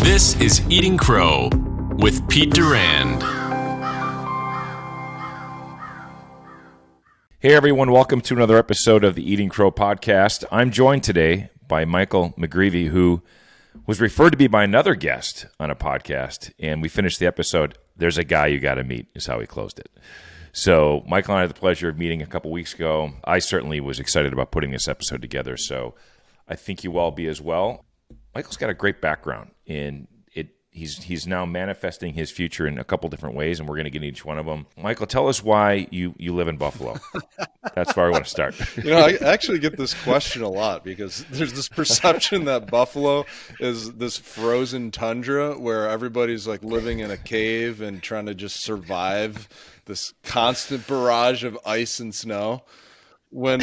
This is Eating Crow with Pete Durand. Hey everyone, welcome to another episode of the Eating Crow podcast. I'm joined today by Michael McGreevy, who was referred to be by another guest on a podcast, and we finished the episode, "There's a guy you got to meet," is how we closed it. So Michael and I had the pleasure of meeting a couple weeks ago. I certainly was excited about putting this episode together, so I think you will be as well. Michael's got a great background, and he's now manifesting his future in a couple different ways, and we're going to get into each one of them. Michael, tell us why you live in Buffalo. That's where I want to start. I actually get this question a lot because there's this perception that Buffalo is this frozen tundra where everybody's like living in a cave and trying to just survive this constant barrage of ice and snow. When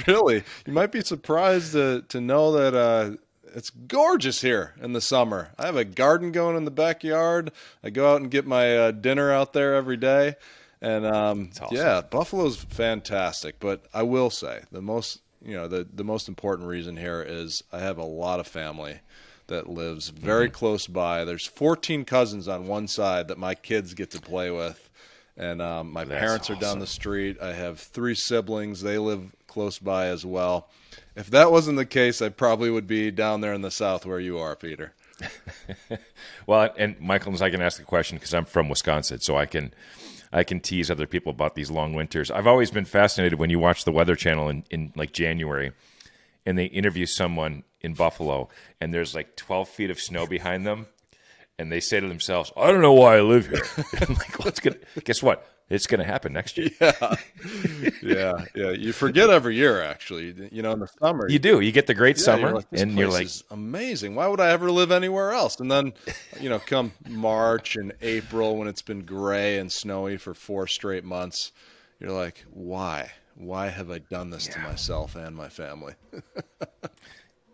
really, you might be surprised to know that it's gorgeous here in the summer. I have a garden going in the backyard. I go out and get my dinner out there every day. And awesome. Yeah, Buffalo's fantastic. But I will say the most important reason here is I have a lot of family that lives very close by. There's 14 cousins on one side that my kids get to play with. And my parents are down the street. I have 3 siblings. They live close by as well. If that wasn't the case, I probably would be down there in the South where you are, Peter. Well, and Michael, I can ask a question because I'm from Wisconsin, so I can tease other people about these long winters. I've always been fascinated when you watch the Weather Channel in like January, and they interview someone in Buffalo, and there's like 12 feet of snow behind them, and they say to themselves, "I don't know why I live here." I'm like, well, guess what? It's going to happen next year. Yeah. You forget every year, actually. In the summer. You do. You get the great summer, and you're like, "This is amazing. Why would I ever live anywhere else?" And then, come March and April when it's been gray and snowy for 4 straight months, you're like, "Why? Why have I done this to myself and my family?"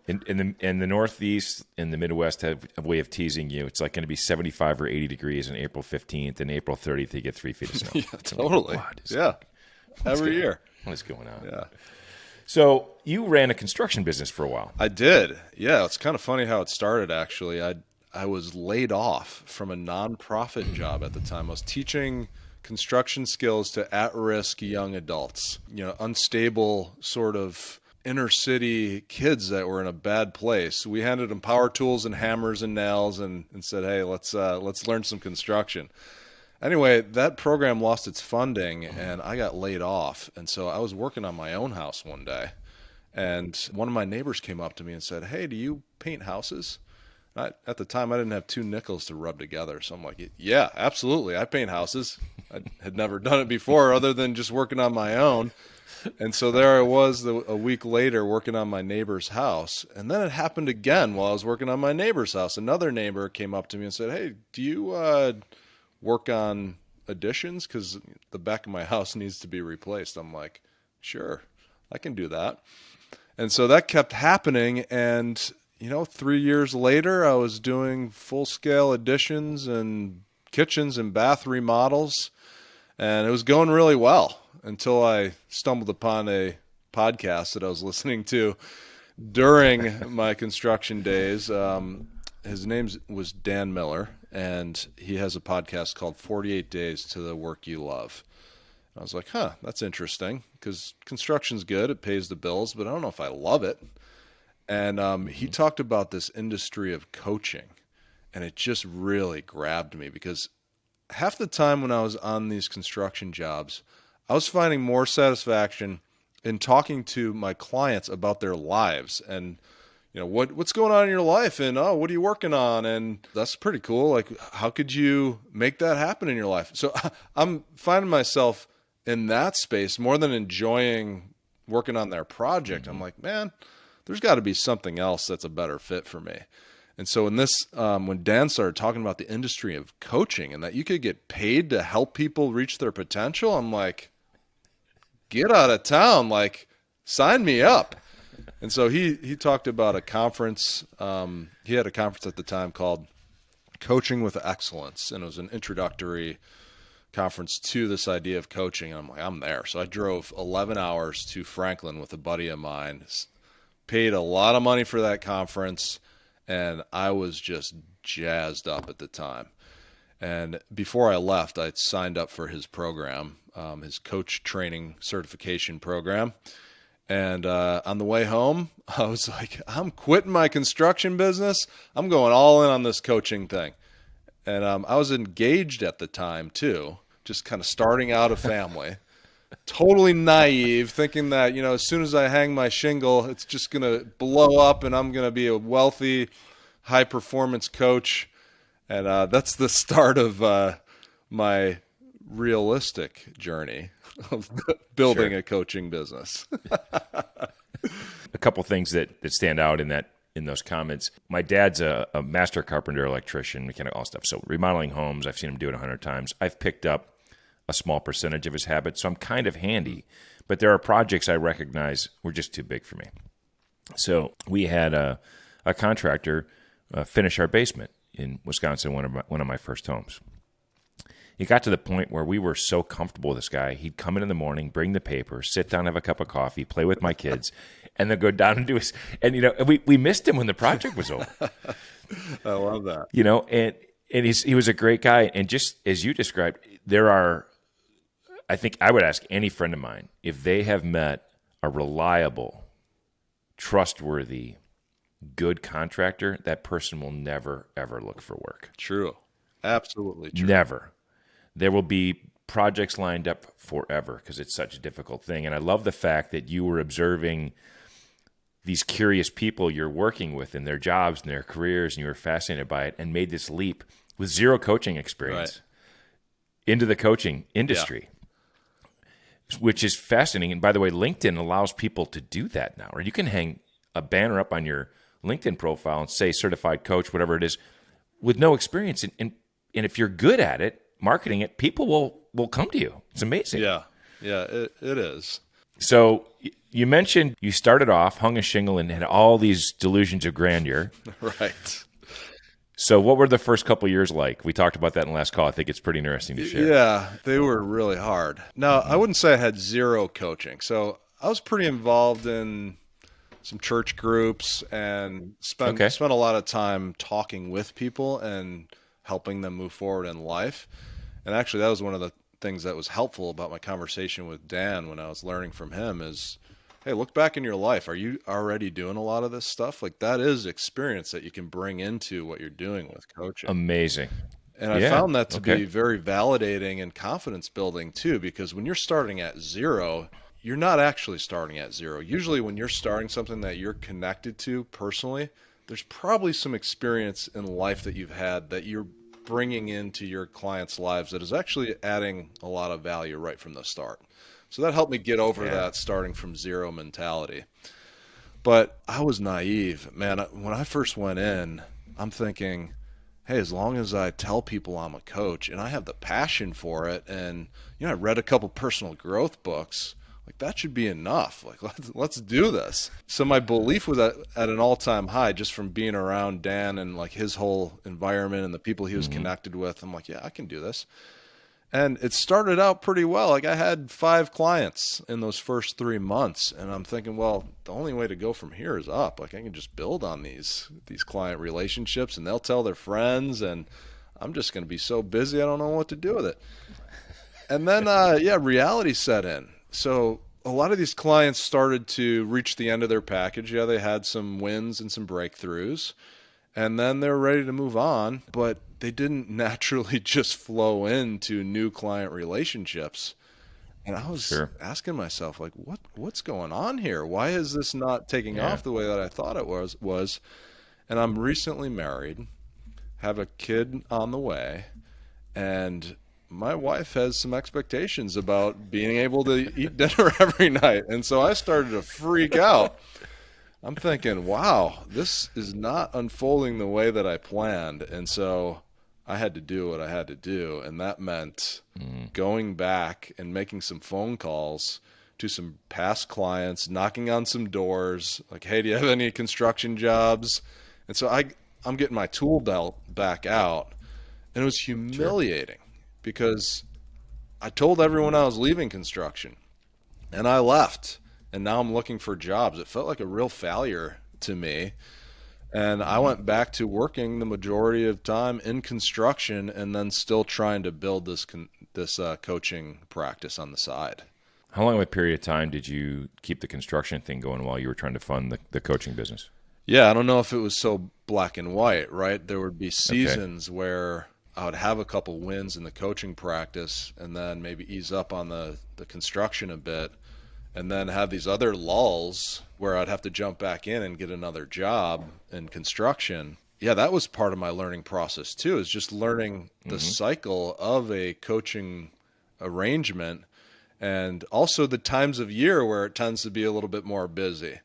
In the Northeast and the Midwest have a way of teasing you. It's like going to be 75 or 80 degrees on April 15th, and April 30th you get 3 feet of snow. Yeah, totally. Every year. What is going on? Yeah. So you ran a construction business for a while. I did. Yeah, it's kind of funny how it started, actually. I was laid off from a nonprofit job at the time. I was teaching construction skills to at-risk young adults, unstable sort of inner city kids that were in a bad place. We handed them power tools and hammers and nails and said, "Hey, let's learn some construction." Anyway, that program lost its funding and I got laid off. And so I was working on my own house one day, and one of my neighbors came up to me and said, "Hey, do you paint houses?" At the time, I didn't have 2 nickels to rub together. So I'm like, "Yeah, absolutely. I paint houses." I had never done it before other than just working on my own. And so there I was a week later working on my neighbor's house. And then it happened again while I was working on my neighbor's house. Another neighbor came up to me and said, "Hey, do you work on additions? Because the back of my house needs to be replaced." I'm like, "Sure, I can do that." And so that kept happening. And, 3 years later, I was doing full-scale additions and kitchens and bath remodels. And it was going really well until I stumbled upon a podcast that I was listening to during my construction days. His name was Dan Miller, and he has a podcast called 48 Days to the Work You Love. And I was like, that's interesting, because construction's good. It pays the bills, but I don't know if I love it. And he talked about this industry of coaching, and it just really grabbed me because half the time when I was on these construction jobs, I was finding more satisfaction in talking to my clients about their lives and, what's going on in your life and, what are you working on? And that's pretty cool. Like, how could you make that happen in your life? So I'm finding myself in that space more than enjoying working on their project. I'm like, man, there's got to be something else that's a better fit for me. And so when Dan started talking about the industry of coaching and that you could get paid to help people reach their potential, I'm like, get out of town, like, sign me up. And so he talked about a conference. He had a conference at the time called Coaching with Excellence, and it was an introductory conference to this idea of coaching. And I'm like, I'm there. So I drove 11 hours to Franklin with a buddy of mine, paid a lot of money for that conference, And I was just jazzed up at the time. And before I left, I signed up for his program, his coach training certification program. And on the way home, I was like, I'm quitting my construction business. I'm going all in on this coaching thing. And I was engaged at the time, too, just kind of starting out a family. Totally naive, thinking that, as soon as I hang my shingle, it's just going to blow up and I'm going to be a wealthy, high-performance coach. And that's the start of my realistic journey of building a coaching business. A couple things that stand out in those comments. My dad's a master carpenter, electrician, mechanic, all stuff. So remodeling homes, I've seen him do it 100 times. I've picked up a small percentage of his habits, so I'm kind of handy. But there are projects I recognize were just too big for me. So we had a contractor finish our basement in Wisconsin, one of my first homes. It got to the point where we were so comfortable with this guy. He'd come in the morning, bring the paper, sit down, have a cup of coffee, play with my kids, and then go down and do his. And we missed him when the project was over. I love that. And he was a great guy. And just as you described, there are. I think I would ask any friend of mine if they have met a reliable, trustworthy, good contractor, that person will never, ever look for work. True. Absolutely true. Never. There will be projects lined up forever because it's such a difficult thing. And I love the fact that you were observing these curious people you're working with in their jobs and their careers, and you were fascinated by it and made this leap with zero coaching experience into the coaching industry. Yeah. Which is fascinating. And by the way, LinkedIn allows people to do that now. Or you can hang a banner up on your LinkedIn profile and say certified coach, whatever it is, with no experience. And if you're good at it, marketing it, people will come to you. It's amazing. Yeah, it is. So you mentioned you started off, hung a shingle, and had all these delusions of grandeur. Right. So what were the first couple of years like? We talked about that in the last call. I think it's pretty interesting to share. Yeah, they were really hard. Now, I wouldn't say I had zero coaching. So I was pretty involved in some church groups and spent a lot of time talking with people and helping them move forward in life. And actually, that was one of the things that was helpful about my conversation with Dan when I was learning from him is, hey, look back in your life. Are you already doing a lot of this stuff? Like, that is experience that you can bring into what you're doing with coaching. Amazing. And I found that to be very validating and confidence building too, because when you're starting at zero, you're not actually starting at zero. Usually when you're starting something that you're connected to personally, there's probably some experience in life that you've had that you're bringing into your clients' lives that is actually adding a lot of value right from the start. So that helped me get over that starting from zero mentality. But I was naive, man. When I first went in, I'm thinking, hey, as long as I tell people I'm a coach and I have the passion for it, and I read a couple personal growth books, like that should be enough. Like let's do this. So my belief was at an all-time high just from being around Dan and like his whole environment and the people he was connected with. I'm like, yeah, I can do this. And it started out pretty well. Like I had 5 clients in those first 3 months, and I'm thinking, well, the only way to go from here is up. Like I can just build on these client relationships, and they'll tell their friends, and I'm just going to be so busy I don't know what to do with it. And then, reality set in. So a lot of these clients started to reach the end of their package. Yeah, they had some wins and some breakthroughs, and then they're ready to move on, but they didn't naturally just flow into new client relationships. And I was asking myself, like, what's going on here? Why is this not taking off the way that I thought it was? And I'm recently married, have a kid on the way, and my wife has some expectations about being able to eat dinner every night. And so I started to freak out. I'm thinking, wow, this is not unfolding the way that I planned. And so I had to do what I had to do. And that meant going back and making some phone calls to some past clients, knocking on some doors, like, hey, do you have any construction jobs? And so I'm getting my tool belt back out. And it was humiliating because I told everyone I was leaving construction and I left. And now I'm looking for jobs. It felt like a real failure to me. And I went back to working the majority of time in construction, and then still trying to build this coaching practice on the side. How long of a period of time did you keep the construction thing going while you were trying to fund the coaching business? Yeah, I don't know if it was so black and white, right? There would be seasons where I would have a couple wins in the coaching practice and then maybe ease up on the construction a bit, and then have these other lulls where I'd have to jump back in and get another job in construction. Yeah, that was part of my learning process too, is just learning the cycle of a coaching arrangement, and also the times of year where it tends to be a little bit more busy.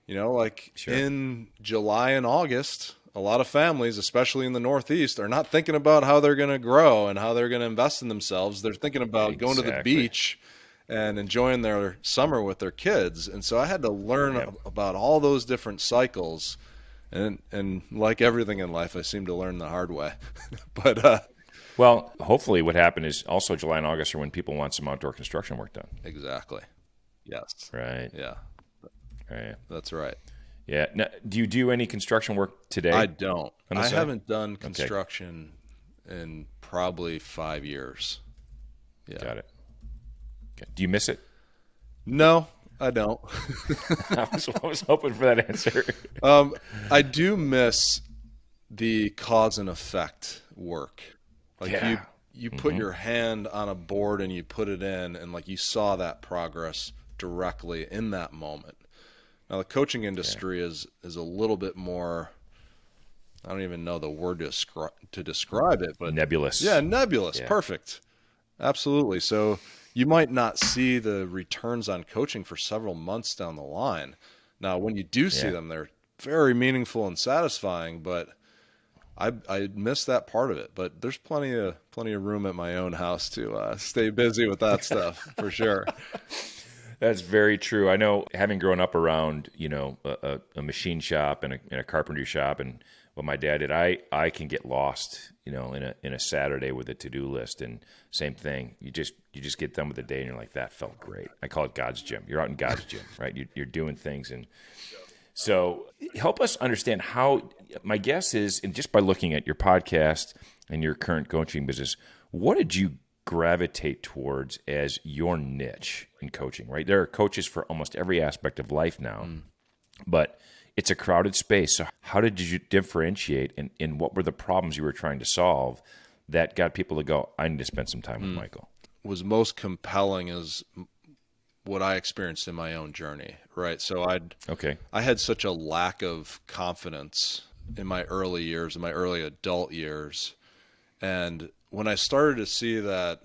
In July and August, a lot of families, especially in the Northeast, are not thinking about how they're going to grow and how they're going to invest in themselves. They're thinking about going to the beach and enjoying their summer with their kids. And so I had to learn about all those different cycles. And like everything in life, I seem to learn the hard way. Well, hopefully what happened is also July and August are when people want some outdoor construction work done. Exactly. Yes. Right. Yeah. Right. That's right. Yeah. Now, do you do any construction work today? I don't. I haven't done construction in probably 5 years. Yeah. Got it. Okay. Do you miss it? No, I don't. I was hoping for that answer. I do miss the cause and effect work. Like you put your hand on a board and you put it in, and like you saw that progress directly in that moment. Now the coaching industry is a little bit more, I don't even know the word to describe it, but nebulous. Yeah, nebulous. Yeah. Perfect. Absolutely. So you might not see the returns on coaching for several months down the line. Now, when you do see them, they're very meaningful and satisfying, but I miss that part of it. But there's plenty of room at my own house to stay busy with that stuff for sure. That's very true. I know, having grown up around, a machine shop and a carpentry shop, and what my dad did, I can get lost, in a Saturday with a to-do list. And same thing, you just get done with the day and you're like, that felt great. I call it God's gym. You're out in God's gym, right? You're doing things. And so help us understand how, my guess is, and just by looking at your podcast and your current coaching business, what did you gravitate towards as your niche in coaching, right? There are coaches for almost every aspect of life now, but it's a crowded space. So how did you differentiate, and what were the problems you were trying to solve that got people to go, I need to spend some time with Michael? Was most compelling is what I experienced in my own journey, right? So I had such a lack of confidence in my early years, in my early adult years. And when I started to see that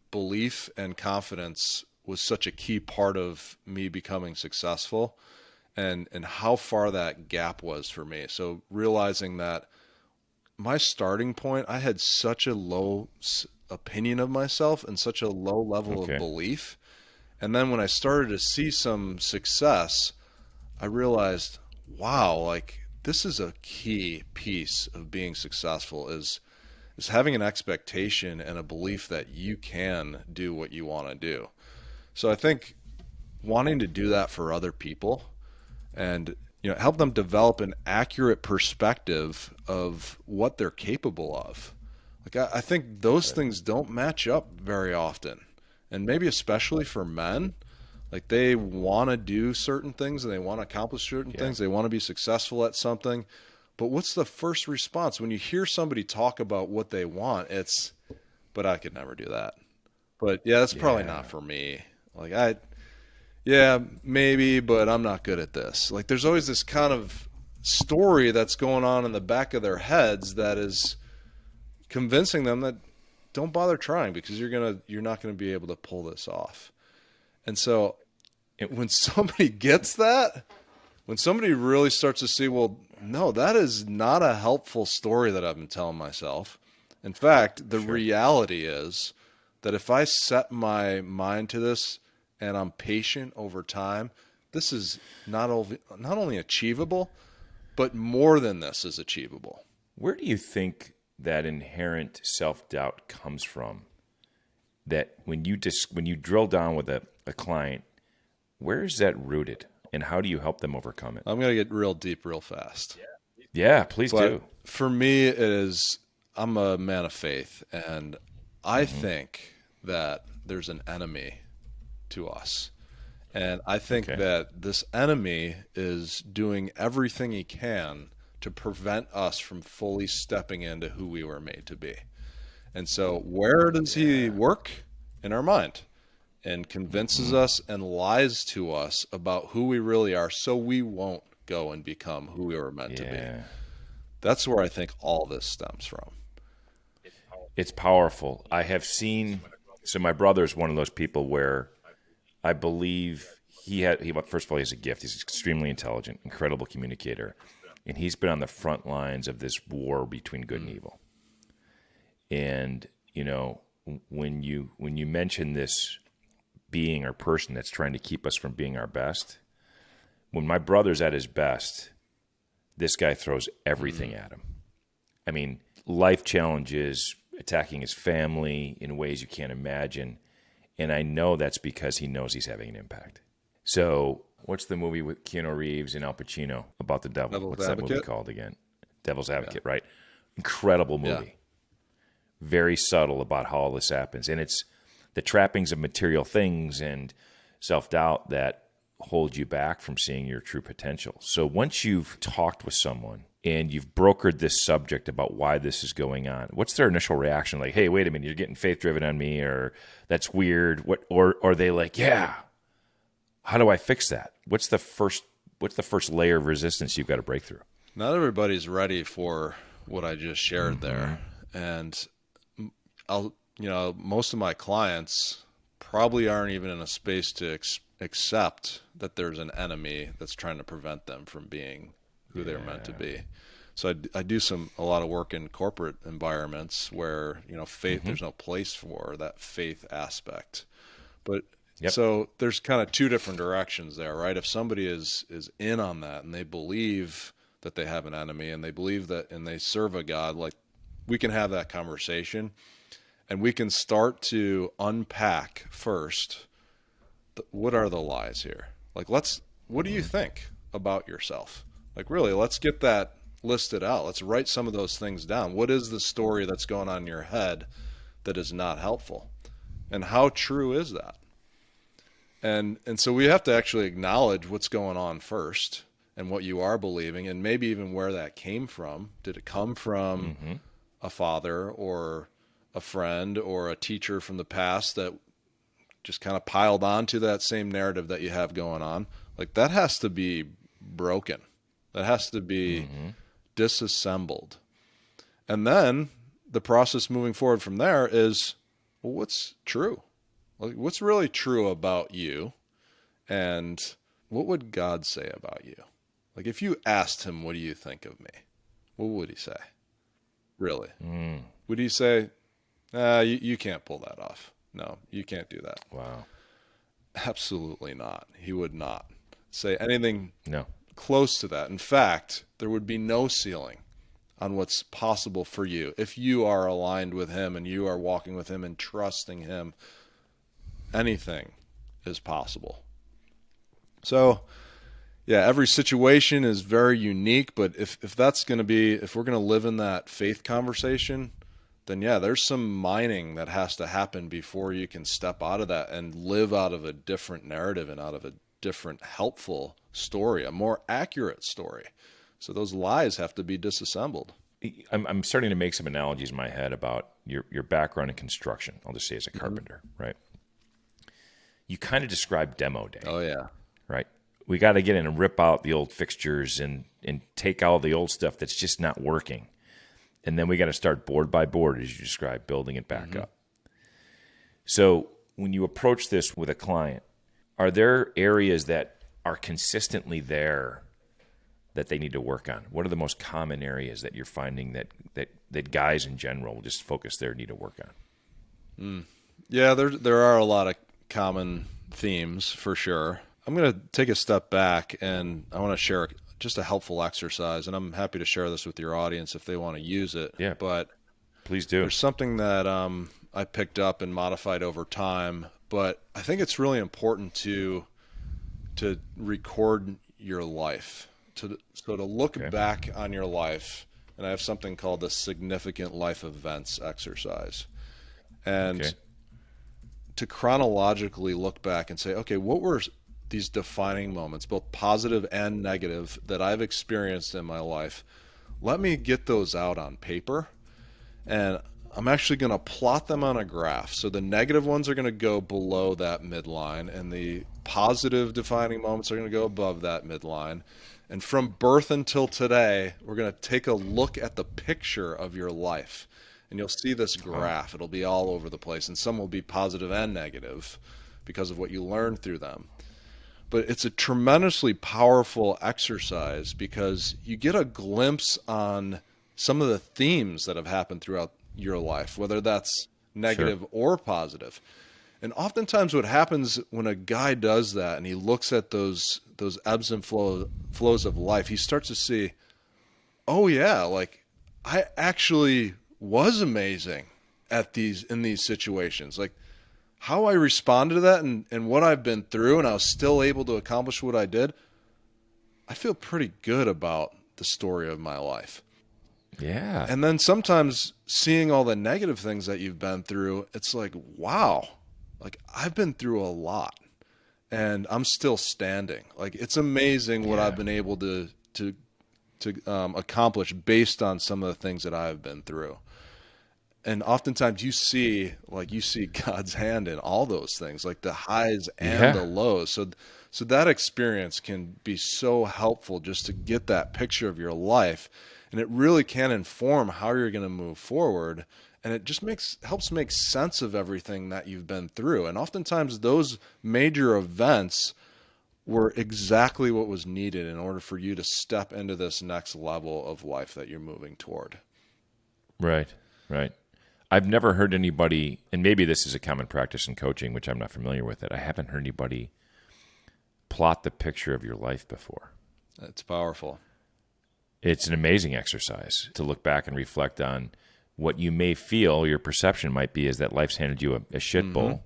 belief and confidence was such a key part of me becoming successful, and how far that gap was for me. So realizing that my starting point, I had such a low opinion of myself and such a low level of belief. And then when I started to see some success, I realized, wow, like this is a key piece of being successful, is having an expectation and a belief that you can do what you want to do. So I think wanting to do that for other people and help them develop an accurate perspective of what they're capable of. Like I think those things don't match up very often. And maybe especially for men, like they want to do certain things and they want to accomplish certain things. They want to be successful at something. But what's the first response when you hear somebody talk about what they want? It's, but I could never do that. But that's probably not for me. Like maybe, but I'm not good at this. Like there's always this kind of story that's going on in the back of their heads that is convincing them that don't bother trying because you're not going to be able to pull this off. And so when somebody gets that, when somebody really starts to see, well, no, that is not a helpful story that I've been telling myself. In fact, the reality is that if I set my mind to this and I'm patient over time, this is not only achievable, but more than this is achievable. Where do you think that inherent self-doubt comes from? That when you drill down with a client, where is that rooted? And how do you help them overcome it? I'm going to get real deep real fast. Yeah, please But do. for me, I'm a man of faith, and I think that there's an enemy to us. And I think Okay. that this enemy is doing everything he can to prevent us from fully stepping into who we were made to be. And so, where does he work? In our mind, and convinces us and lies to us about who we really are so we won't go and become who we were meant to be. Yeah. That's where I think all this stems from. It's powerful. I have seen, so my brother's one of those people where I believe first of all, he has a gift. He's extremely intelligent, incredible communicator. And he's been on the front lines of this war between good and evil. And, when you mention this being or person that's trying to keep us from being our best, when my brother's at his best, this guy throws everything at him. I mean, life challenges, attacking his family in ways you can't imagine. And I know that's because he knows he's having an impact. So what's the movie with Keanu Reeves and Al Pacino about the devil? Devil's What's that Advocate? movie called again? Devil's Advocate, right? Incredible movie. Yeah. Very subtle about how all this happens. And it's the trappings of material things and self-doubt that hold you back from seeing your true potential. So once you've talked with someone and you've brokered this subject about why this is going on, what's their initial reaction? Like, hey, wait a minute, you're getting faith-driven on me, or that's weird. Or are they like, yeah, how do I fix that? What's the first layer of resistance you've got to break through? Not everybody's ready for what I just shared there. And most of my clients probably aren't even in a space to accept that there's an enemy that's trying to prevent them from being who they're meant to be. So I do a lot of work in corporate environments where, faith, there's no place for that faith aspect. But so there's kind of two different directions there, right? If somebody is in on that and they believe that they have an enemy and they believe that and they serve a God, like, we can have that conversation and we can start to unpack first what are the lies here? Like, what do you think about yourself? Like, really, let's get that listed out. Let's write some of those things down. What is the story that's going on in your head that is not helpful? And how true is that? And so we have to actually acknowledge what's going on first and what you are believing, and maybe even where that came from. Did it come from a father or a friend or a teacher from the past that just kind of piled on to that same narrative that you have going on? Like, that has to be broken. That has to be disassembled. And then the process moving forward from there is, well, what's true? Like, what's really true about you? And what would God say about you? Like, if you asked him, what do you think of me? What would he say? Really? Would he say, you can't pull that off? No, you can't do that. Wow. Absolutely not. He would not say anything No. close to that. In fact, there would be no ceiling on what's possible for you if you are aligned with him and you are walking with him and trusting him. Anything is possible. So, yeah, every situation is very unique, but if that's going to be, if we're going to live in that faith conversation, then yeah, there's some mining that has to happen before you can step out of that and live out of a different narrative and out of a different helpful story, a more accurate story. So those lies have to be disassembled. I'm starting to make some analogies in my head about your background in construction. I'll just say as a carpenter, right? You kind of described demo day. Oh, yeah. Right? We got to get in and rip out the old fixtures and take all the old stuff that's just not working. And then we got to start board by board, as you described, building it back up. So when you approach this with a client, are there areas that are consistently there that they need to work on? What are the most common areas that you're finding that guys in general just focus there need to work on? Yeah, there are a lot of common themes for sure. I'm going to take a step back and I want to share just a helpful exercise, and I'm happy to share this with your audience if they want to use it. Yeah, but please do. There's something that I picked up and modified over time, but I think it's really important to record your life. To look Okay. back on your life, and I have something called the significant life events exercise. And Okay. to chronologically look back and say, okay, what were these defining moments, both positive and negative, that I've experienced in my life? Let me get those out on paper, and I'm actually going to plot them on a graph. So the negative ones are going to go below that midline, and the positive defining moments are going to go above that midline. And from birth until today, we're going to take a look at the picture of your life. And you'll see this graph. It'll be all over the place, and some will be positive and negative because of what you learned through them. But it's a tremendously powerful exercise because you get a glimpse on some of the themes that have happened throughout your life, whether that's negative or positive. And oftentimes what happens when a guy does that and he looks at those ebbs and flows of life, he starts to see, oh yeah, like I actually was amazing in these situations. Like how I responded to that and what I've been through, and I was still able to accomplish what I did. I feel pretty good about the story of my life. Yeah. And then sometimes seeing all the negative things that you've been through, it's like, wow, like I've been through a lot and I'm still standing. Like it's amazing what I've been able to accomplish based on some of the things that I've been through. And oftentimes you see God's hand in all those things, like the highs and the lows. So that experience can be so helpful just to get that picture of your life, and it really can inform how you're going to move forward. And it just helps make sense of everything that you've been through. And oftentimes those major events were exactly what was needed in order for you to step into this next level of life that you're moving toward. Right. Right. I've never heard anybody, and maybe this is a common practice in coaching, which I'm not familiar with it. I haven't heard anybody plot the picture of your life before. It's powerful. It's an amazing exercise to look back and reflect on what you may feel, your perception might be, is that life's handed you a shit bowl.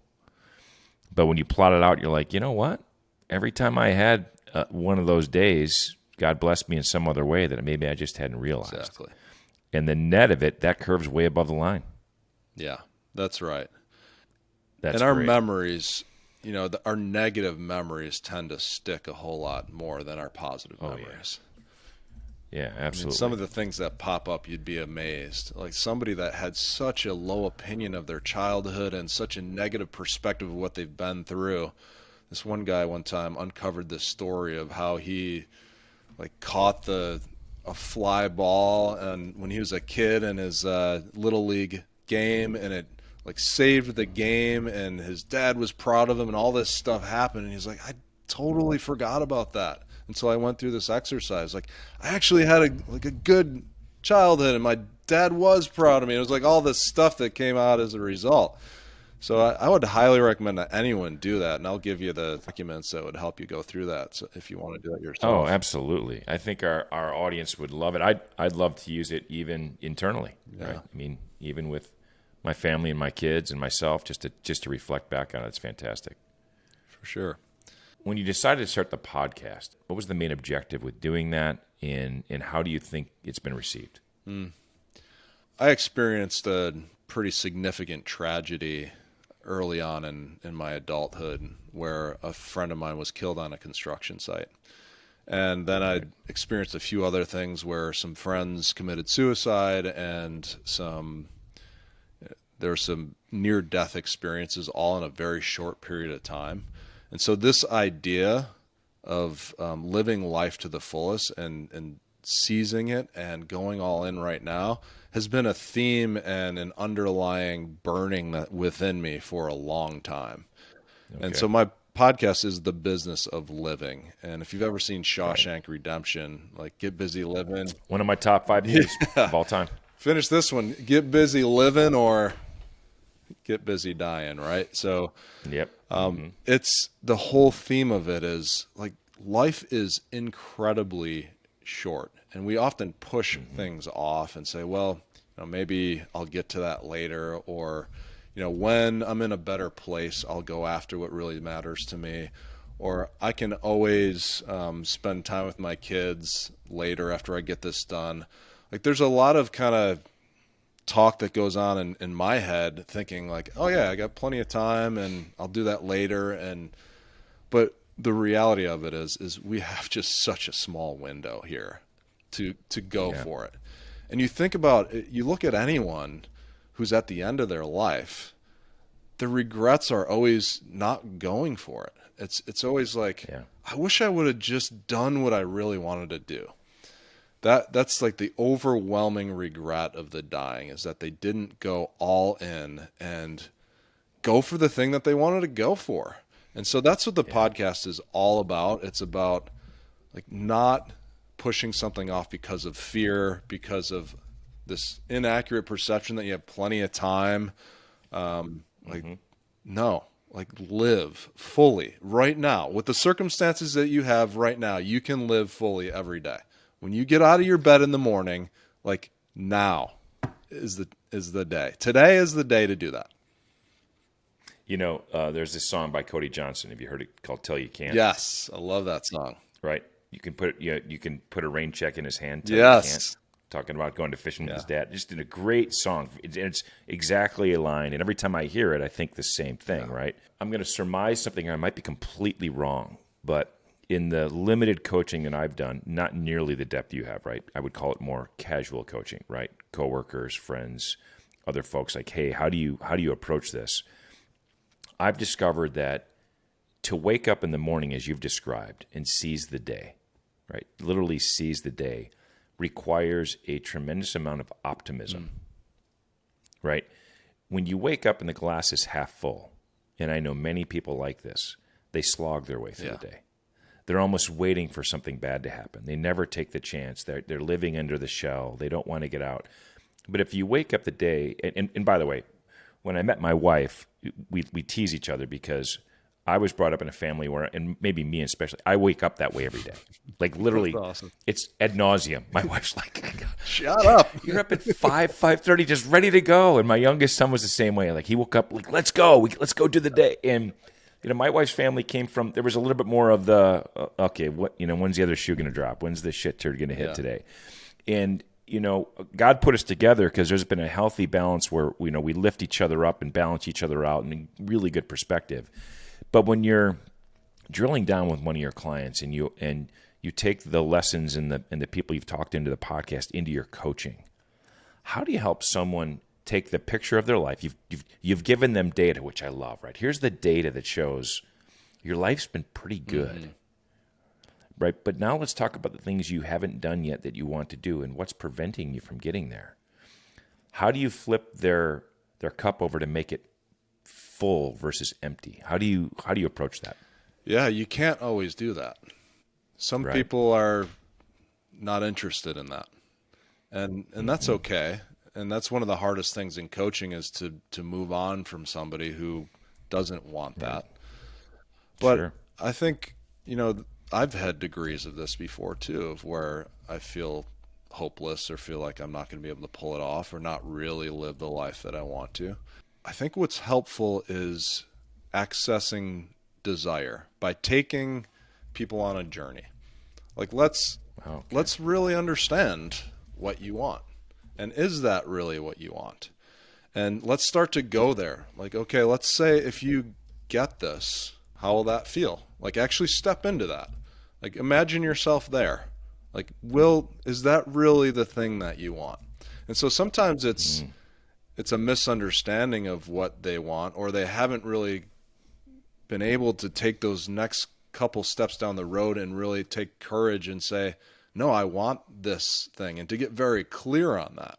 But when you plot it out, you're like, you know what? Every time I had one of those days, God blessed me in some other way that maybe I just hadn't realized. Exactly. And the net of it, that curve's way above the line. Yeah, that's right. That's and our great. memories, our negative memories tend to stick a whole lot more than our positive memories. Yeah, absolutely. Some of the things that pop up, you'd be amazed. Like somebody that had such a low opinion of their childhood and such a negative perspective of what they've been through. This one guy one time uncovered this story of how he caught a fly ball and when he was a kid in his little league game, and it saved the game, and his dad was proud of him, and all this stuff happened, and he's like, I totally forgot about that until I went through this exercise. Like I actually had a good childhood, and my dad was proud of me. It was like all this stuff that came out as a result. So I would highly recommend that anyone do that, and I'll give you the documents that would help you go through that, so if you want to do it yourself. Oh, absolutely. I think our audience would love it. I'd love to use it even internally. Yeah. Right? I mean, even with my family and my kids and myself, just to reflect back on it. It's fantastic. For sure. When you decided to start the podcast, what was the main objective with doing that, and how do you think it's been received? I experienced a pretty significant tragedy early on in my adulthood where a friend of mine was killed on a construction site. And then I experienced a few other things where some friends committed suicide, and there were some near-death experiences all in a very short period of time. And so this idea of living life to the fullest and seizing it and going all in right now has been a theme and an underlying burning that within me for a long time. Okay. And so my podcast is the business of living. And if you've ever seen Shawshank Redemption, Get Busy Living. One of my top 5 movies of all time. Finish this one. Get busy living or get busy dying, right? So yep. It's the whole theme of it is life is incredibly short, and we often push things off and say, well, maybe I'll get to that later, or when I'm in a better place, I'll go after what really matters to me. or I can always spend time with my kids later after I get this done. Like there's a lot of kind of talk that goes on in my head thinking like, oh yeah, I got plenty of time and I'll do that later. But the reality of it is we have just such a small window here to go for it. And you think about it, you look at anyone who's at the end of their life, the regrets are always not going for it. It's always like, I wish I would have just done what I really wanted to do. That's like the overwhelming regret of the dying, is that they didn't go all in and go for the thing that they wanted to go for. And so that's what the podcast is all about. It's about like not pushing something off because of fear, because of this inaccurate perception that you have plenty of time. No, like live fully right now with the circumstances that you have right now. You can live fully every day. When you get out of your bed in the morning, like now is the day. Today is the day to do that. You know, there's this song by Cody Johnson. Have you heard it, called "Till You Can't"? Yes, I love that song. Right. You can put a rain check in his hand. Till you can't. Talking about going to fishing with his dad. Just did a great song. It's exactly aligned. And every time I hear it, I think the same thing. Right. I'm going to surmise something here. I might be completely wrong, but in the limited coaching that I've done, not nearly the depth you have, right? I would call it more casual coaching, right? Coworkers, friends, other folks like, hey, how do you approach this? I've discovered that to wake up in the morning, as you've described, and seize the day, right? Literally seize the day, requires a tremendous amount of optimism, right? When you wake up and the glass is half full, and I know many people like this, they slog their way through the day. They're almost waiting for something bad to happen. They never take the chance. They're living under the shell. They don't want to get out. But if you wake up the day, and by the way, when I met my wife, we tease each other because I was brought up in a family where, and maybe me especially, I wake up that way every day. Like literally, awesome. It's ad nauseum. My wife's like, shut up. You're up at 5:30, just ready to go. And my youngest son was the same way. Like he woke up, like, let's go do the day. And you know, my wife's family came from, there was a little bit more of the, okay, when's the other shoe going to drop? When's the shit turd going to hit today? And, you know, God put us together because there's been a healthy balance where, you know, we lift each other up and balance each other out in a really good perspective. But when you're drilling down with one of your clients and you take the lessons and the people you've talked into the podcast into your coaching, how do you help someone take the picture of their life? You've given them data, which I love, right? Here's the data that shows your life's been pretty good, right? But now let's talk about the things you haven't done yet that you want to do and what's preventing you from getting there. How do you flip their cup over to make it full versus empty? How do you approach that? Yeah, you can't always do that. Some people are not interested in that. And that's okay. And that's one of the hardest things in coaching is to move on from somebody who doesn't want that. But I think, you know, I've had degrees of this before too, of where I feel hopeless or feel like I'm not going to be able to pull it off or not really live the life that I want to. I think what's helpful is accessing desire by taking people on a journey. Like let's really understand what you want. And is that really what you want? And let's start to go there. Like, okay, let's say if you get this, how will that feel? Like actually step into that. Like imagine yourself there. Like, is that really the thing that you want? And so sometimes it's a misunderstanding of what they want, or they haven't really been able to take those next couple steps down the road and really take courage and say, no, I want this thing, and to get very clear on that.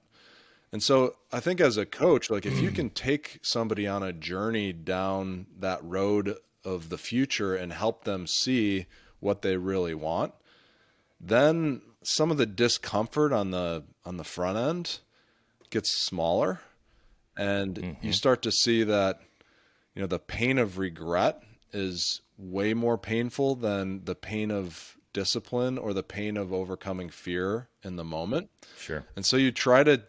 And so I think as a coach, like if you can take somebody on a journey down that road of the future and help them see what they really want, then some of the discomfort on the front end gets smaller, and you start to see that, you know, the pain of regret is way more painful than the pain of discipline or the pain of overcoming fear in the moment. Sure. And so you try to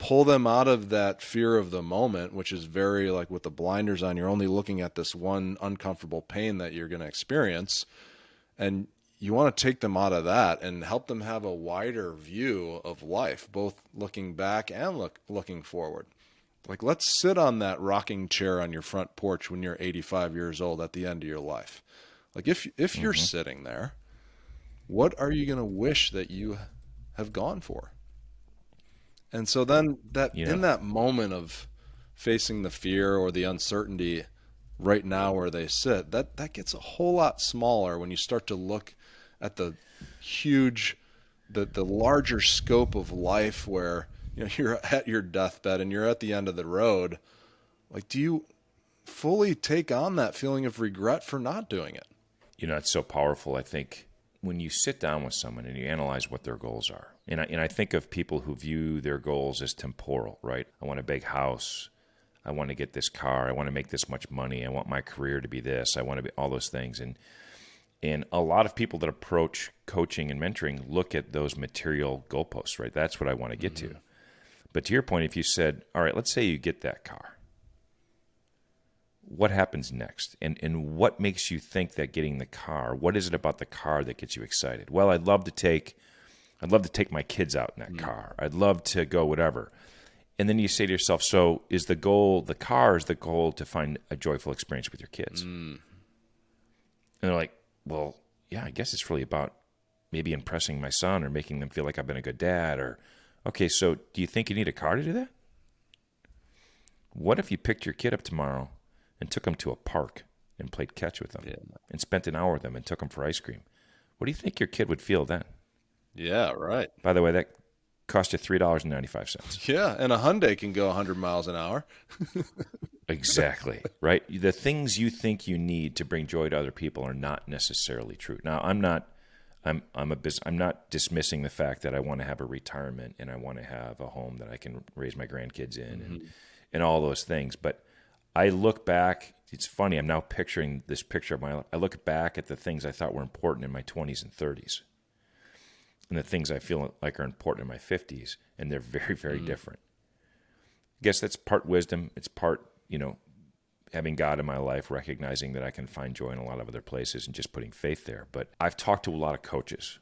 pull them out of that fear of the moment, which is very like with the blinders on, you're only looking at this one uncomfortable pain that you're going to experience. And you want to take them out of that and help them have a wider view of life, both looking back and looking forward. Like, let's sit on that rocking chair on your front porch when you're 85 years old at the end of your life. Like, if you're sitting there, what are you going to wish that you have gone for? And so then in that moment of facing the fear or the uncertainty right now where they sit, that gets a whole lot smaller when you start to look at the huge, the larger scope of life where, you're at your deathbed and you're at the end of the road. Like, do you fully take on that feeling of regret for not doing it? It's so powerful. I think when you sit down with someone and you analyze what their goals are, and I think of people who view their goals as temporal, right? I want a big house. I want to get this car. I want to make this much money. I want my career to be this. I want to be all those things. And a lot of people that approach coaching and mentoring look at those material goalposts, right? That's what I want to get to. But to your point, if you said, all right, let's say you get that car, what happens next? And what makes you think that getting the car, what is it about the car that gets you excited? Well, I'd love to take my kids out in that car. I'd love to go whatever. And then you say to yourself, so is the goal, the car is the goal to find a joyful experience with your kids? And they're like, well, yeah, I guess it's really about maybe impressing my son or making them feel like I've been a good dad. Or, okay, so do you think you need a car to do that? What if you picked your kid up tomorrow and took them to a park and played catch with them and spent an hour with them and took them for ice cream? What do you think your kid would feel then? Yeah, right. By the way, that cost you $3.95. Yeah, and a Hyundai can go 100 miles an hour. Exactly, right? The things you think you need to bring joy to other people are not necessarily true. Now, I'm not dismissing the fact that I want to have a retirement and I want to have a home that I can raise my grandkids in and all those things. But I look back, it's funny, I'm now picturing this picture of my life. I look back at the things I thought were important in my 20s and 30s and the things I feel like are important in my 50s, and they're very, very different. I guess that's part wisdom. It's part, having God in my life, recognizing that I can find joy in a lot of other places and just putting faith there. But I've talked to a lot of coaches,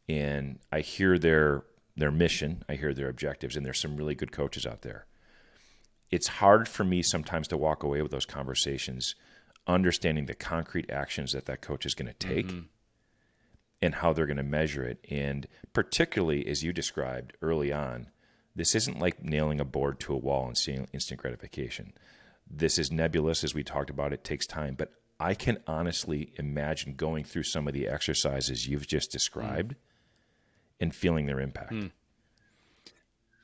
and I hear their mission, I hear their objectives, and there's some really good coaches out there. It's hard for me sometimes to walk away with those conversations, understanding the concrete actions that coach is going to take and how they're going to measure it. And particularly, as you described early on, this isn't like nailing a board to a wall and seeing instant gratification. This is nebulous, as we talked about. It takes time. But I can honestly imagine going through some of the exercises you've just described and feeling their impact.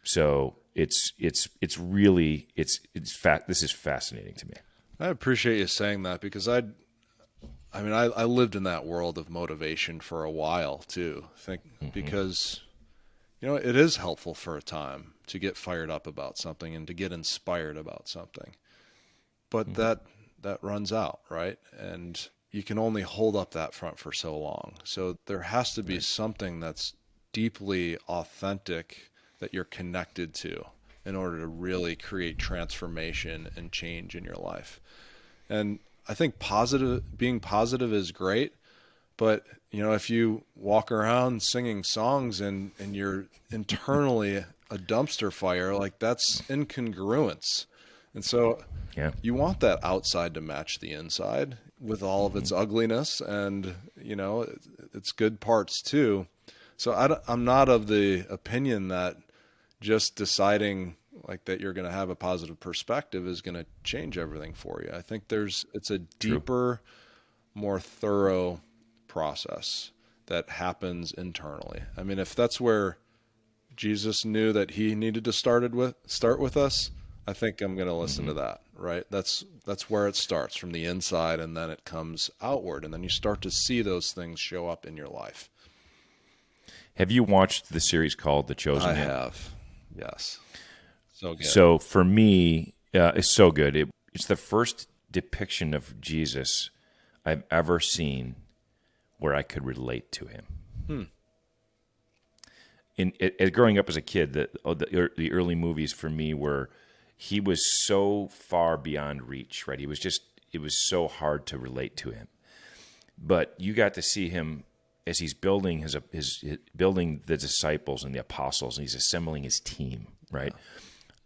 So this is fascinating to me. I appreciate you saying that, because I lived in that world of motivation for a while too. Because it is helpful for a time to get fired up about something and to get inspired about something. But that runs out, right? And you can only hold up that front for so long. So there has to be something that's deeply authentic that you're connected to in order to really create transformation and change in your life. And I think being positive is great, but if you walk around singing songs and you're internally a dumpster fire, like, that's incongruence. And so you want that outside to match the inside with all of its ugliness and, its good parts too. So I'm not of the opinion that just deciding like that you're going to have a positive perspective is going to change everything for you. I think it's a deeper, more thorough process that happens internally. I mean, if that's where Jesus knew that he needed to start with us, I think I'm going to listen to that, right? That's where it starts, from the inside, and then it comes outward, and then you start to see those things show up in your life. Have you watched the series called The Chosen? I have, yes. So good. So for me, it's so good. It's the first depiction of Jesus I've ever seen where I could relate to him. growing up as a kid, the early movies for me were, he was so far beyond reach, right? It was so hard to relate to him. But you got to see him as he's building his building the disciples and the apostles, and he's assembling his team, right? Yeah.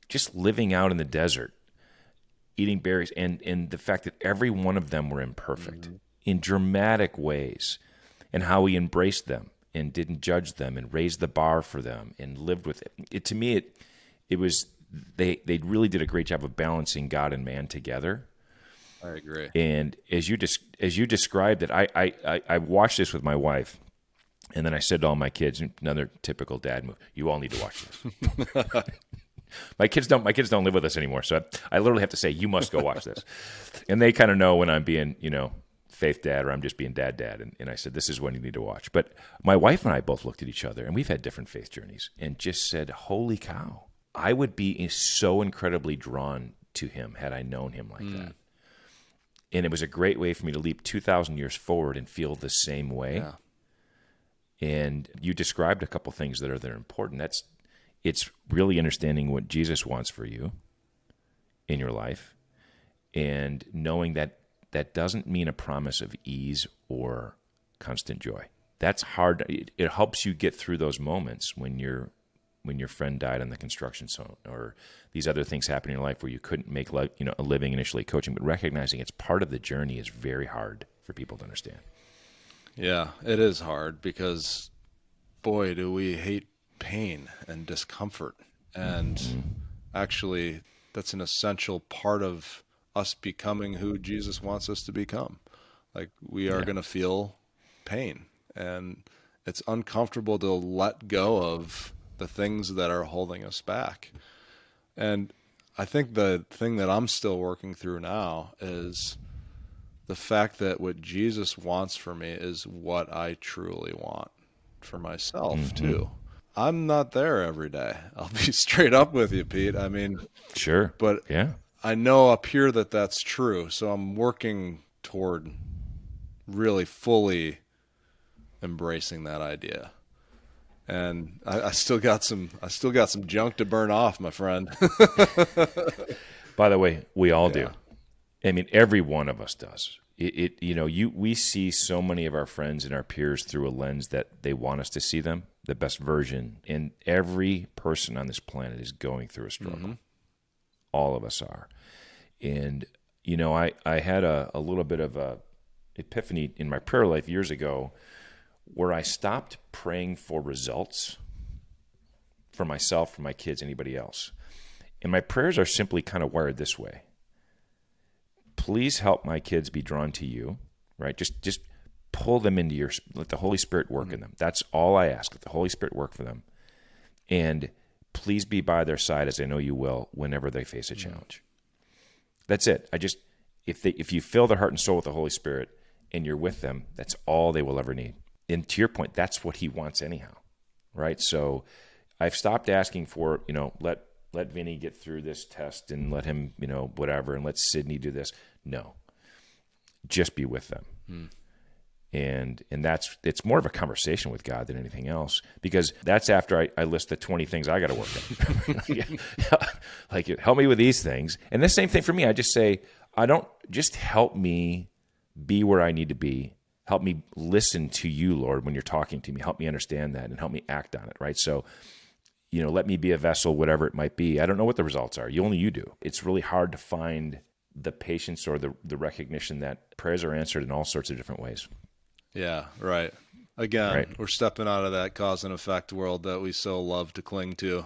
Just living out in the desert, eating berries, and the fact that every one of them were imperfect in dramatic ways, and how he embraced them and didn't judge them and raised the bar for them and lived with it. To me, it was they really did a great job of balancing God and man together. I agree. And as you described it, I watched this with my wife, and then I said to all my kids, another typical dad move, you all need to watch this. My kids don't live with us anymore, so I literally have to say, you must go watch this. And they kind of know when I'm being, faith dad, or I'm just being dad. And I said, this is one you need to watch. But my wife and I both looked at each other, and we've had different faith journeys, and just said, holy cow, I would be so incredibly drawn to him had I known him like that. And it was a great way for me to leap 2,000 years forward and feel the same way. Yeah. And you described a couple things that are important. It's really understanding what Jesus wants for you in your life, and knowing that that doesn't mean a promise of ease or constant joy. That's hard. It helps you get through those moments when your friend died on the construction zone, or these other things happen in your life where you couldn't make a living initially coaching, but recognizing it's part of the journey is very hard for people to understand. Yeah, it is hard because, boy, do we hate pain and discomfort. And actually, that's an essential part of us becoming who Jesus wants us to become. Like, we are going to feel pain, and it's uncomfortable to let go of the things that are holding us back. And I think the thing that I'm still working through now is the fact that what Jesus wants for me is what I truly want for myself too. I'm not there every day. I'll be straight up with you, Pete. I mean, sure, but yeah, I know up here that that's true. So I'm working toward really fully embracing that idea. And I still got some junk to burn off, my friend. By the way, we all do. I mean, every one of us does. We see so many of our friends and our peers through a lens that they want us to see them, the best version. And every person on this planet is going through a struggle. All of us are. And, I had a little bit of a epiphany in my prayer life years ago, where I stopped praying for results for myself, for my kids, anybody else. And my prayers are simply kind of wired this way. Please help my kids be drawn to you, right? Just pull them into let the Holy Spirit work in them. That's all I ask. Let the Holy Spirit work for them. And please be by their side, as I know you will, whenever they face a challenge. That's it. If you fill their heart and soul with the Holy Spirit and you're with them, that's all they will ever need. And to your point, that's what he wants anyhow, right? So I've stopped asking for, let Vinny get through this test and let him, whatever, and let Sydney do this. No, just be with them. And it's more of a conversation with God than anything else, because that's after I list the 20 things I got to work on. Like, help me with these things. And the same thing for me. I just say, just help me be where I need to be. Help me listen to you, Lord, when you're talking to me. Help me understand that and help me act on it, right? So, let me be a vessel, whatever it might be. I don't know what the results are. Only you do. It's really hard to find the patience or the recognition that prayers are answered in all sorts of different ways. Yeah, right. Again, we're stepping out of that cause and effect world that we so love to cling to.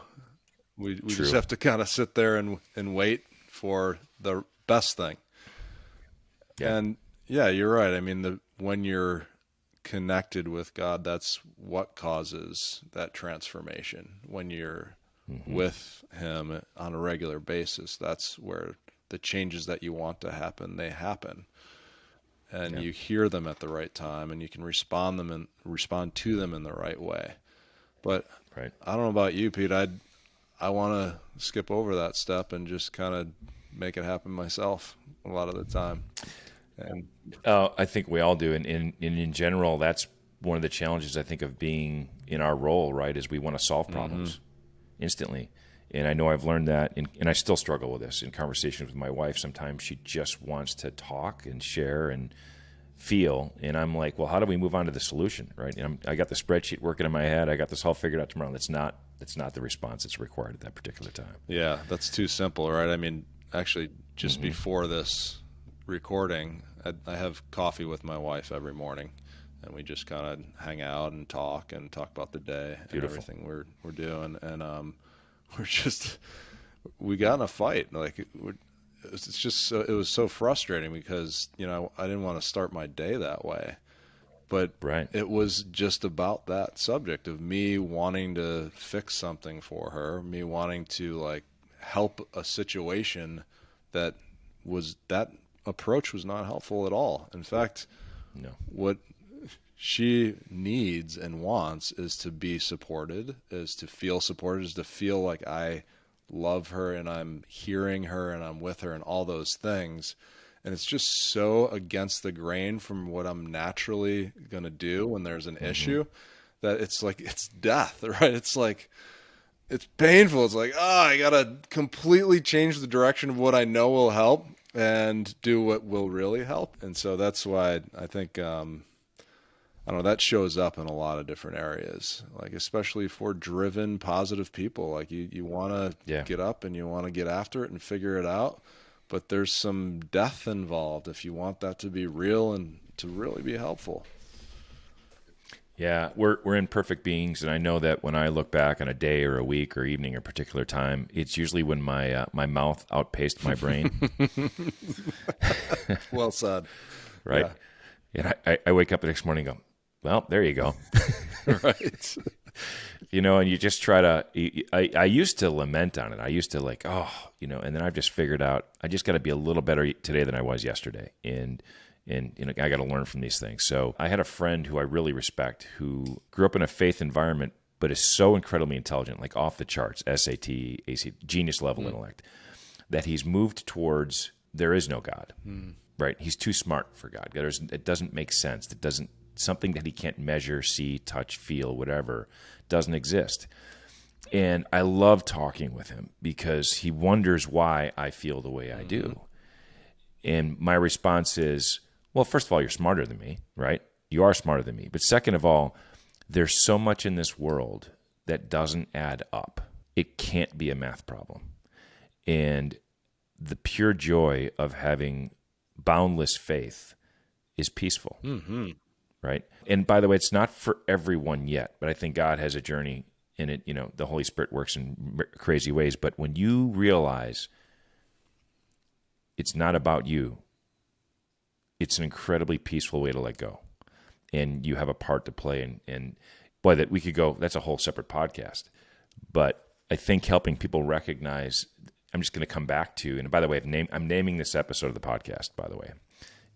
We just have to kind of sit there and wait for the best thing. Yeah. And yeah, you're right. I mean, when you're connected with God, that's what causes that transformation. When you're with him on a regular basis, that's where the changes that you want to happen, they happen. And you hear them at the right time, and you can respond to them in the right way. But I don't know about you, Pete. I want to skip over that step and just kind of make it happen myself a lot of the time. And I think we all do, and in general, that's one of the challenges, I think, of being in our role, right, is we want to solve problems instantly. And I know I've learned that, and I still struggle with this in conversations with my wife. Sometimes she just wants to talk and share and feel, and I'm like, well, how do we move on to the solution, right? And I got the spreadsheet working in my head. I got this all figured out tomorrow. That's not the response that's required at that particular time. Yeah, that's too simple, right? I mean, actually, just before this recording, I have coffee with my wife every morning, and we just kind of hang out and talk about the day and everything we're doing, and we got in a fight. Like it was so frustrating because I didn't want to start my day that way, but it was just about that subject of me wanting to fix something for her, me wanting to like help a situation that approach was not helpful at all. In fact, No. What she needs and wants is to be supported, is to feel supported, is to feel like I love her and I'm hearing her and I'm with her and all those things. And it's just so against the grain from what I'm naturally going to do when there's an issue that it's like, it's death, right? It's like, it's painful. It's like, I got to completely change the direction of what I know will help and do what will really help. And so that's why I think, I don't know, that shows up in a lot of different areas, like especially for driven, positive people. Like you want to get up and you want to get after it and figure it out, but there's some death involved if you want that to be real and to really be helpful. Yeah, we're imperfect beings, and I know that when I look back on a day or a week or evening or particular time, it's usually when my mouth outpaced my brain. Well said. Right? Yeah. And I wake up the next morning and go, well, there you go. Right. And you just try to, I used to lament on it. I used to like, and then I've just figured out, I just got to be a little better today than I was yesterday. And I got to learn from these things. So I had a friend who I really respect who grew up in a faith environment, but is so incredibly intelligent, like off the charts, SAT, AC, genius level intellect, that he's moved towards there is no God, right? He's too smart for God. It doesn't make sense. Something that he can't measure, see, touch, feel, whatever, doesn't exist. And I love talking with him because he wonders why I feel the way I do. And my response is, well, first of all, you're smarter than me, right? You are smarter than me. But second of all, there's so much in this world that doesn't add up. It can't be a math problem. And the pure joy of having boundless faith is peaceful, right? And by the way, it's not for everyone yet, but I think God has a journey in it. The Holy Spirit works in crazy ways. But when you realize it's not about you, it's an incredibly peaceful way to let go. And you have a part to play. And boy, that we could go, that's a whole separate podcast. But I think helping people recognize, I'm just going to come back to, and by the way, I'm naming this episode of the podcast, by the way,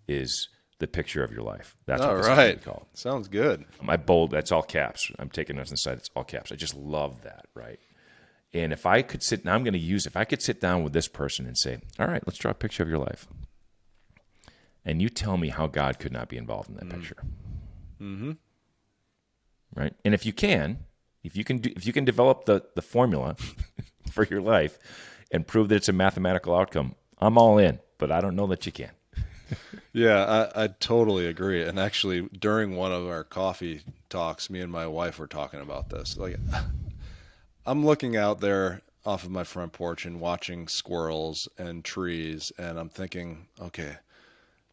is the picture of your life. That's what this is called. Sounds good. That's all caps. I'm taking this on the side, it's all caps. I just love that, right? And if I could sit down with this person and say, all right, let's draw a picture of your life. And you tell me how God could not be involved in that picture. Right? And if you can develop the formula for your life and prove that it's a mathematical outcome, I'm all in, but I don't know that you can. Yeah, I totally agree. And actually, during one of our coffee talks, me and my wife were talking about this. Like, I'm looking out there off of my front porch and watching squirrels and trees, and I'm thinking, okay,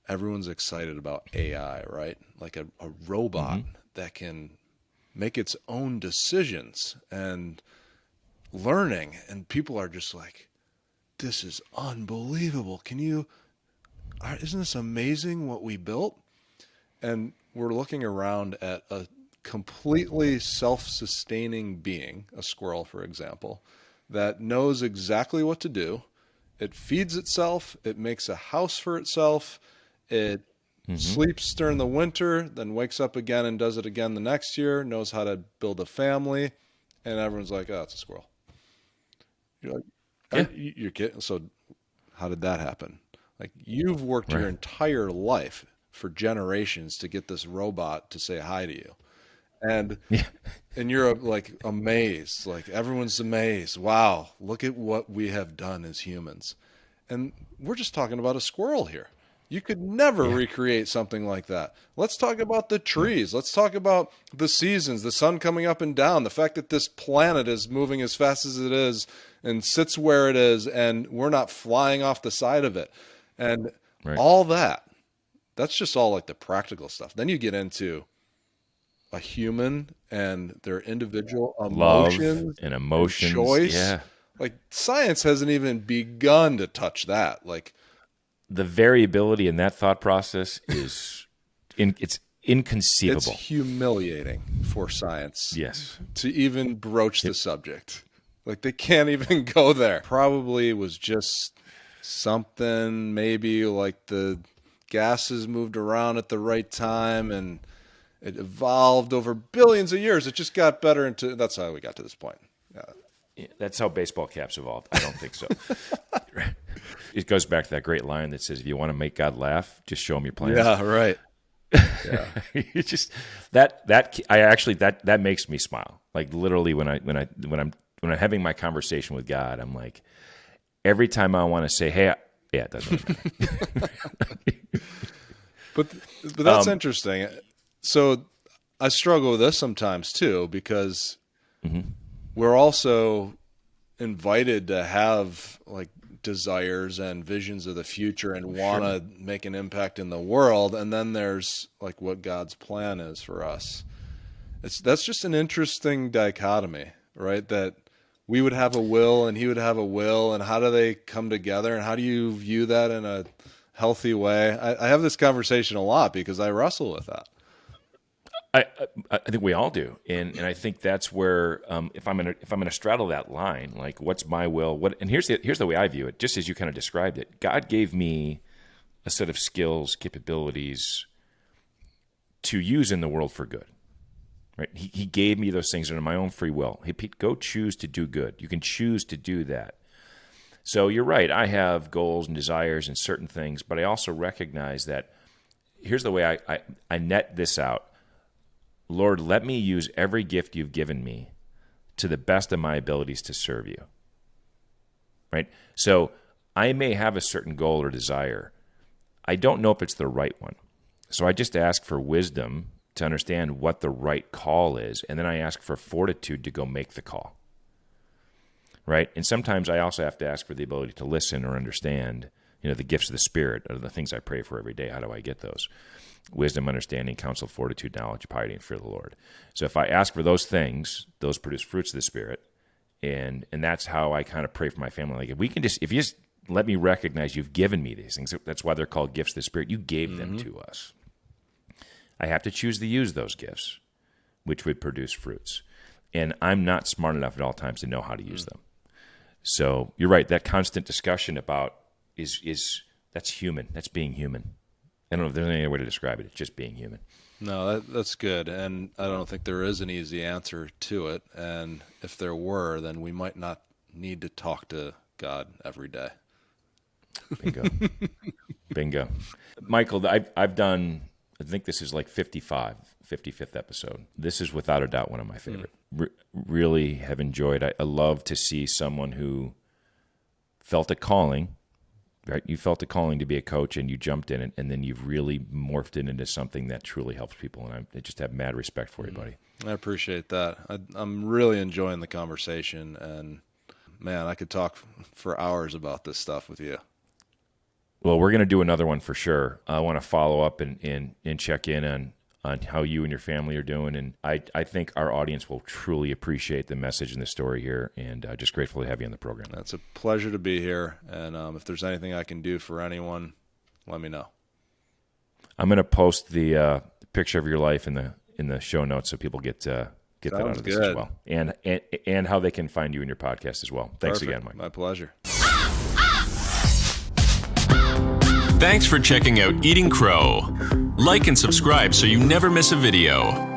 everyone's excited about AI, right? Like a robot that can make its own decisions and learning. And people are just like, this is unbelievable. Isn't this amazing what we built? And we're looking around at a completely self-sustaining being, a squirrel, for example, that knows exactly what to do. It feeds itself. It makes a house for itself. It sleeps during the winter, then wakes up again and does it again the next year, knows how to build a family. And everyone's like, oh, it's a squirrel. You're like, you're kidding. So how did that happen? Like, you've worked your entire life for generations to get this robot to say hi to you. and you're like amazed, like everyone's amazed. Wow, look at what we have done as humans. And we're just talking about a squirrel here. You could never recreate something like that. Let's talk about the trees. Let's talk about the seasons, the sun coming up and down, the fact that this planet is moving as fast as it is and sits where it is, and we're not flying off the side of it. And all that, that's just all like the practical stuff. Then you get into a human and their individual emotions, love and emotions, and choice. Yeah. Like science hasn't even begun to touch that. Like the variability in that thought process is it's inconceivable. It's humiliating for science. Yes. To even broach the subject. Like they can't even go there. Probably was just something, maybe like the gases moved around at the right time and it evolved over billions of years. It just got better that's how we got to this point. Yeah, that's how baseball caps evolved. I don't think so. It goes back to that great line that says, if you want to make God laugh, just show him your plans. Yeah, right. Yeah. It's just that makes me smile. Like literally when I'm having my conversation with God, I'm like, every time I want to say, hey, it doesn't matter. But that's interesting. So I struggle with this sometimes too, because we're also invited to have like desires and visions of the future and want to make an impact in the world. And then there's like what God's plan is for us. That's just an interesting dichotomy, right? That we would have a will and he would have a will, and how do they come together, and how do you view that in a healthy way? I have this conversation a lot because I wrestle with that. I think we all do, and I think that's where if I'm gonna straddle that line, like what's my will? And here's the way I view it. Just as you kind of described it, God gave me a set of skills, capabilities to use in the world for good. Right? He gave me those things under my own free will. Hey, Pete, go choose to do good. You can choose to do that. So you're right. I have goals and desires and certain things, but I also recognize that here's the way I net this out. Lord, let me use every gift you've given me to the best of my abilities to serve you. Right? So I may have a certain goal or desire. I don't know if it's the right one. So I just ask for wisdom to understand what the right call is, and then I ask for fortitude to go make the call. Right? And sometimes I also have to ask for the ability to listen or understand, the gifts of the Spirit, or the things I pray for every day. How do I get those? Wisdom, understanding, counsel, fortitude, knowledge, piety, and fear of the Lord. So if I ask for those things, those produce fruits of the Spirit, and that's how I kind of pray for my family. Like if you just let me recognize you've given me these things, that's why they're called gifts of the Spirit. You gave them to us. I have to choose to use those gifts, which would produce fruits. And I'm not smart enough at all times to know how to use them. So you're right. That constant discussion about that's human. That's being human. I don't know if there's any other way to describe it. It's just being human. No, that's good. And I don't think there is an easy answer to it. And if there were, then we might not need to talk to God every day. Bingo. Michael, I've done, I think this is like 55th episode. This is without a doubt one of my favorite. Really have enjoyed. I love to see someone who felt a calling, right? You felt a calling to be a coach and you jumped in it, and then you've really morphed it into something that truly helps people. And I just have mad respect for you, buddy. I appreciate that. I'm really enjoying the conversation, and man, I could talk for hours about this stuff with you. Well, we're going to do another one for sure. I want to follow up and check in on how you and your family are doing. And I think our audience will truly appreciate the message and the story here, and just grateful to have you on the program. It's a pleasure to be here. And if there's anything I can do for anyone, let me know. I'm going to post the picture of your life in the show notes so people get that out of this as well. And how they can find you in your podcast as well. Thanks Perfect. Again, Mike. My pleasure. Thanks for checking out Eating Crow. Like and subscribe so you never miss a video.